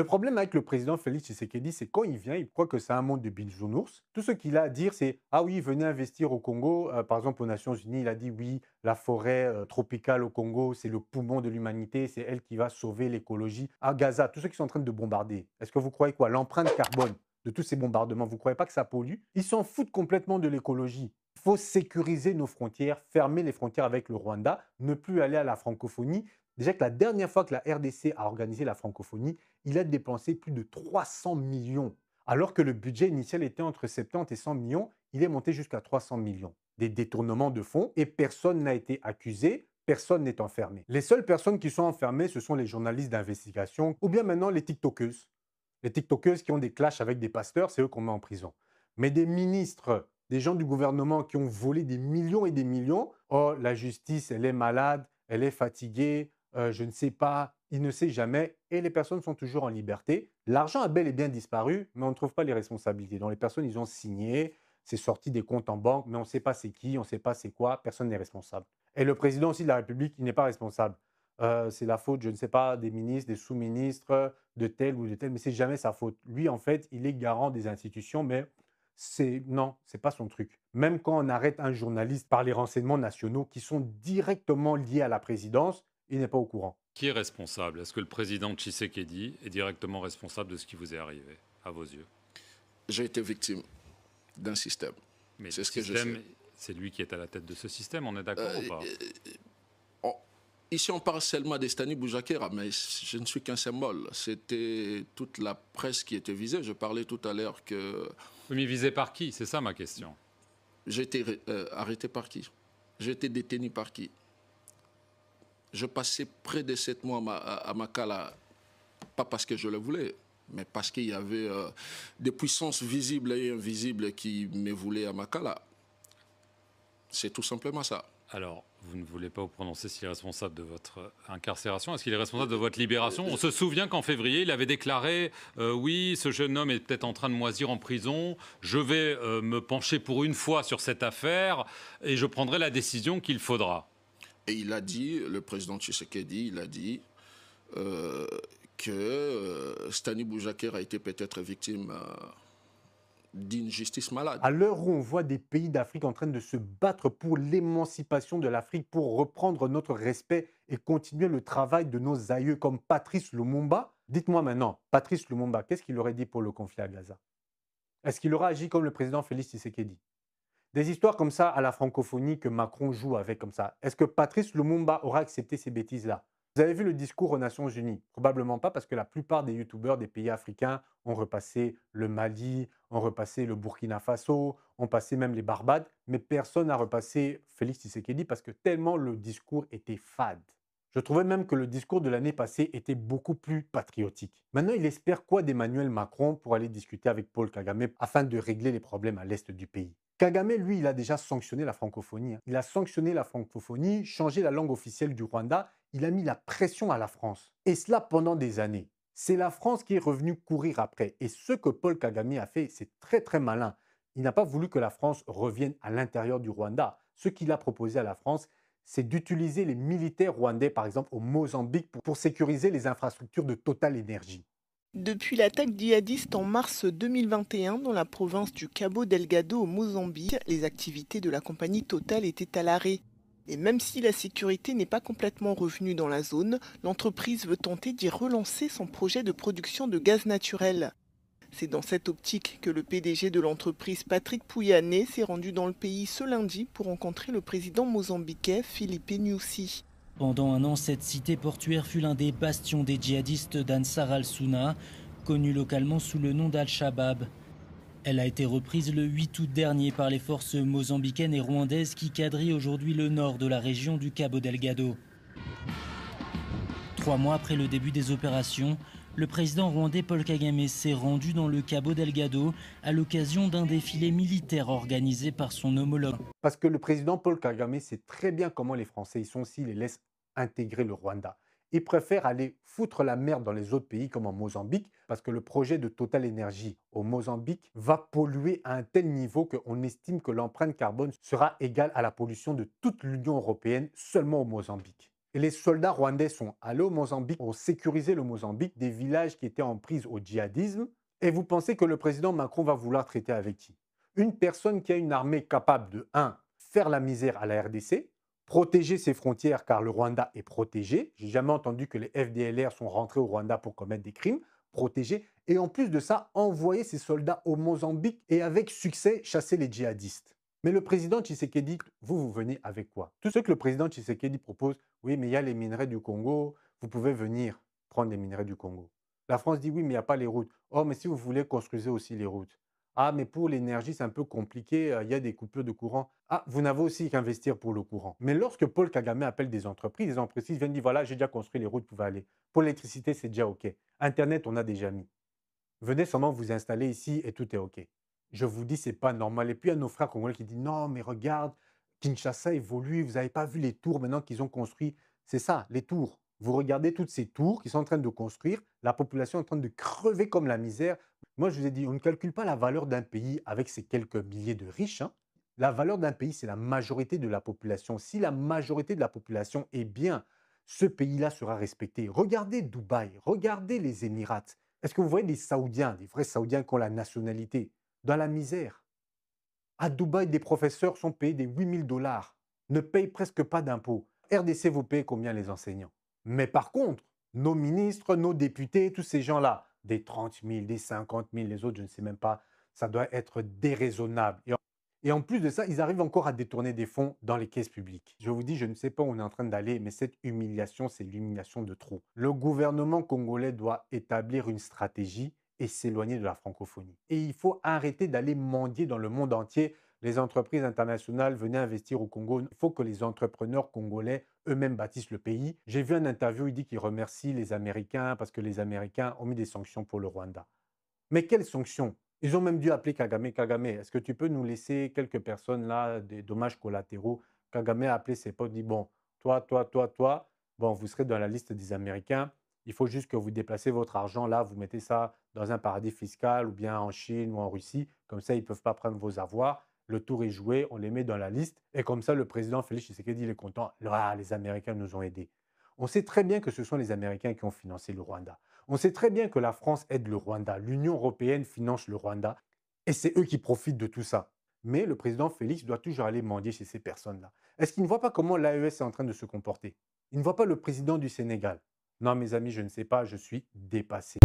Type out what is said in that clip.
Le problème avec le président Félix Tshisekedi, c'est quand il vient, il croit que c'est un monde de bisounours. Tout ce qu'il a à dire, c'est ah oui, venez investir au Congo. Par exemple, aux Nations Unies, il a dit oui, la forêt tropicale au Congo, c'est le poumon de l'humanité, c'est elle qui va sauver l'écologie. À Gaza, tous ceux qui sont en train de bombarder, est-ce que vous croyez quoi? L'empreinte carbone de tous ces bombardements, vous ne croyez pas que ça pollue? Ils s'en foutent complètement de l'écologie. Il faut sécuriser nos frontières, fermer les frontières avec le Rwanda, ne plus aller à la francophonie. Déjà que la dernière fois que la RDC a organisé la francophonie, il a dépensé plus de 300 millions. Alors que le budget initial était entre 70 et 100 millions, il est monté jusqu'à 300 millions. Des détournements de fonds et personne n'a été accusé, personne n'est enfermé. Les seules personnes qui sont enfermées, ce sont les journalistes d'investigation ou bien maintenant les TikTokeuses. Les TikTokeuses qui ont des clashs avec des pasteurs, c'est eux qu'on met en prison. Mais des ministres, des gens du gouvernement qui ont volé des millions et des millions, oh, la justice, elle est malade, elle est fatiguée, je ne sais pas, il ne sait jamais, et les personnes sont toujours en liberté. L'argent a bel et bien disparu, mais on ne trouve pas les responsabilités. Donc les personnes, ils ont signé, c'est sorti des comptes en banque, mais on ne sait pas c'est qui, on ne sait pas c'est quoi, personne n'est responsable. Et le président aussi de la République, il n'est pas responsable. C'est la faute, je ne sais pas, des ministres, des sous-ministres, de tel ou de tel, mais c'est jamais sa faute. Lui, en fait, il est garant des institutions, mais non, c'est pas son truc. Même quand on arrête un journaliste par les renseignements nationaux qui sont directement liés à la présidence, il n'est pas au courant. Qui est responsable? Est-ce que le président Tshisekedi est directement responsable de ce qui vous est arrivé, à vos yeux? J'ai été victime d'un système. Mais C'est le ce que je sais. système, c'est lui qui est à la tête de ce système, on est d'accord ou pas? On- Ici, on parle seulement d'Estani Boujakera, mais je ne suis qu'un symbole. C'était toute la presse qui était visée. Je parlais tout à l'heure que Oui, mais visé par qui? C'est ça ma question. j'ai été arrêté par qui? J'ai été détenu par qui? Je passais près de 7 mois à Makala, pas parce que je le voulais, mais parce qu'il y avait des puissances visibles et invisibles qui me voulaient à Makala. C'est tout simplement ça. Alors, vous ne voulez pas vous prononcer s'il est responsable de votre incarcération. Est-ce qu'il est responsable de votre libération? On se souvient qu'en février, il avait déclaré oui, ce jeune homme est peut-être en train de moisir en prison. Je vais me pencher pour une fois sur cette affaire et je prendrai la décision qu'il faudra. Et il a dit, le président Tshisekedi, il a dit euh, que Stani Boujaker a été peut-être victime d'une justice malade. À l'heure où on voit des pays d'Afrique en train de se battre pour l'émancipation de l'Afrique, pour reprendre notre respect et continuer le travail de nos aïeux comme Patrice Lumumba, dites-moi maintenant, Patrice Lumumba, qu'est-ce qu'il aurait dit pour le conflit à Gaza? Est-ce qu'il aurait agi comme le président Félix Tshisekedi? Des histoires comme ça à la francophonie que Macron joue avec comme ça. Est-ce que Patrice Lumumba aura accepté ces bêtises-là? Vous avez vu le discours aux Nations Unies? Probablement pas parce que la plupart des youtubeurs des pays africains ont repassé le Mali, ont repassé le Burkina Faso, ont passé même les Barbades, mais personne n'a repassé Félix Tshisekedi parce que tellement le discours était fade. Je trouvais même que le discours de l'année passée était beaucoup plus patriotique. Maintenant, il espère quoi d'Emmanuel Macron pour aller discuter avec Paul Kagame afin de régler les problèmes à l'est du pays? Kagame, lui, il a déjà sanctionné la francophonie. Il a sanctionné la francophonie, changé la langue officielle du Rwanda. Il a mis la pression à la France. Et cela pendant des années. C'est la France qui est revenue courir après. Et ce que Paul Kagame a fait, c'est très très malin. Il n'a pas voulu que la France revienne à l'intérieur du Rwanda. Ce qu'il a proposé à la France, c'est d'utiliser les militaires rwandais, par exemple au Mozambique, pour sécuriser les infrastructures de Total Energy. Depuis l'attaque djihadiste en mars 2021 dans la province du Cabo Delgado au Mozambique, les activités de la compagnie Total étaient à l'arrêt. Et même si la sécurité n'est pas complètement revenue dans la zone, l'entreprise veut tenter d'y relancer son projet de production de gaz naturel. C'est dans cette optique que le PDG de l'entreprise Patrick Pouyanné s'est rendu dans le pays ce lundi pour rencontrer le président mozambiquais Filipe Nyusi. Pendant un an, cette cité portuaire fut l'un des bastions des djihadistes d'Ansar al-Sunna, connu localement sous le nom d'Al-Shabaab. Elle a été reprise le 8 août dernier par les forces mozambicaines et rwandaises qui quadrillent aujourd'hui le nord de la région du Cabo Delgado. 3 mois après le début des opérations, le président rwandais Paul Kagame s'est rendu dans le Cabo Delgado à l'occasion d'un défilé militaire organisé par son homologue. Parce que le président Paul Kagame sait très bien comment les Français ils sont s'ils les laissent intégrer le Rwanda. Ils préfèrent aller foutre la merde dans les autres pays comme en Mozambique parce que le projet de Total Energy au Mozambique va polluer à un tel niveau qu'on estime que l'empreinte carbone sera égale à la pollution de toute l'Union européenne seulement au Mozambique. Et les soldats rwandais sont allés au Mozambique pour sécuriser le Mozambique des villages qui étaient en prise au djihadisme. Et vous pensez que le président Macron va vouloir traiter avec qui? Une personne qui a une armée capable de 1. Faire la misère à la RDC, protéger ses frontières car le Rwanda est protégé. J'ai jamais entendu que les FDLR sont rentrés au Rwanda pour commettre des crimes. Protéger. Et en plus de ça, envoyer ses soldats au Mozambique et avec succès chasser les djihadistes. Mais le président Tshisekedi, vous venez avec quoi? Tout ce que le président Tshisekedi propose, oui, mais il y a les minerais du Congo, vous pouvez venir prendre les minerais du Congo. La France dit oui, mais il n'y a pas les routes. Oh, mais si vous voulez, construisez aussi les routes. Ah, mais pour l'énergie, c'est un peu compliqué, il y a des coupures de courant. Ah, vous n'avez aussi qu'investir pour le courant. Mais lorsque Paul Kagame appelle des entreprises, les entreprises viennent dire voilà, j'ai déjà construit les routes, vous pouvez aller. Pour l'électricité, c'est déjà OK. Internet, on a déjà mis. Venez seulement vous installer ici et tout est OK. Je vous dis, c'est pas normal. Et puis, il y a nos frères congolais qui disent non, mais regarde, Kinshasa évolue, vous n'avez pas vu les tours maintenant qu'ils ont construits. C'est ça, les tours. Vous regardez toutes ces tours qu'ils sont en train de construire, la population est en train de crever comme la misère. Moi, je vous ai dit, on ne calcule pas la valeur d'un pays avec ses quelques milliers de riches, hein. La valeur d'un pays, c'est la majorité de la population. Si la majorité de la population est bien, ce pays-là sera respecté. Regardez Dubaï, regardez les Émirats. Est-ce que vous voyez des Saoudiens, des vrais Saoudiens qui ont la nationalité, dans la misère? À Dubaï, des professeurs sont payés des 8 000 $, ne payent presque pas d'impôts. RDC, vous payez combien les enseignants? Mais par contre, nos ministres, nos députés, tous ces gens-là, des 30 000, des 50 000, les autres, je ne sais même pas, ça doit être déraisonnable. Et en plus de ça, ils arrivent encore à détourner des fonds dans les caisses publiques. Je vous dis, je ne sais pas où on est en train d'aller, mais cette humiliation, c'est l'humiliation de trop. Le gouvernement congolais doit établir une stratégie et s'éloigner de la francophonie. Et il faut arrêter d'aller mendier dans le monde entier. Les entreprises internationales venaient investir au Congo. Il faut que les entrepreneurs congolais eux-mêmes bâtissent le pays. J'ai vu une interview, il dit qu'il remercie les Américains parce que les Américains ont mis des sanctions pour le Rwanda. Mais quelles sanctions? Ils ont même dû appeler Kagame. Kagame, est-ce que tu peux nous laisser quelques personnes là, des dommages collatéraux? Kagame a appelé ses potes, dit bon, toi, bon, vous serez dans la liste des Américains. Il faut juste que vous déplacez votre argent là, vous mettez ça dans un paradis fiscal ou bien en Chine ou en Russie. Comme ça, ils ne peuvent pas prendre vos avoirs. Le tour est joué, on les met dans la liste. Et comme ça, le président Félix Tshisekedi, il est content. Ah, les Américains nous ont aidés. On sait très bien que ce sont les Américains qui ont financé le Rwanda. On sait très bien que la France aide le Rwanda. L'Union européenne finance le Rwanda. Et c'est eux qui profitent de tout ça. Mais le président Félix doit toujours aller mendier chez ces personnes-là. Est-ce qu'il ne voit pas comment l'AES est en train de se comporter? Il ne voit pas le président du Sénégal. Non, mes amis, je ne sais pas, je suis dépassé.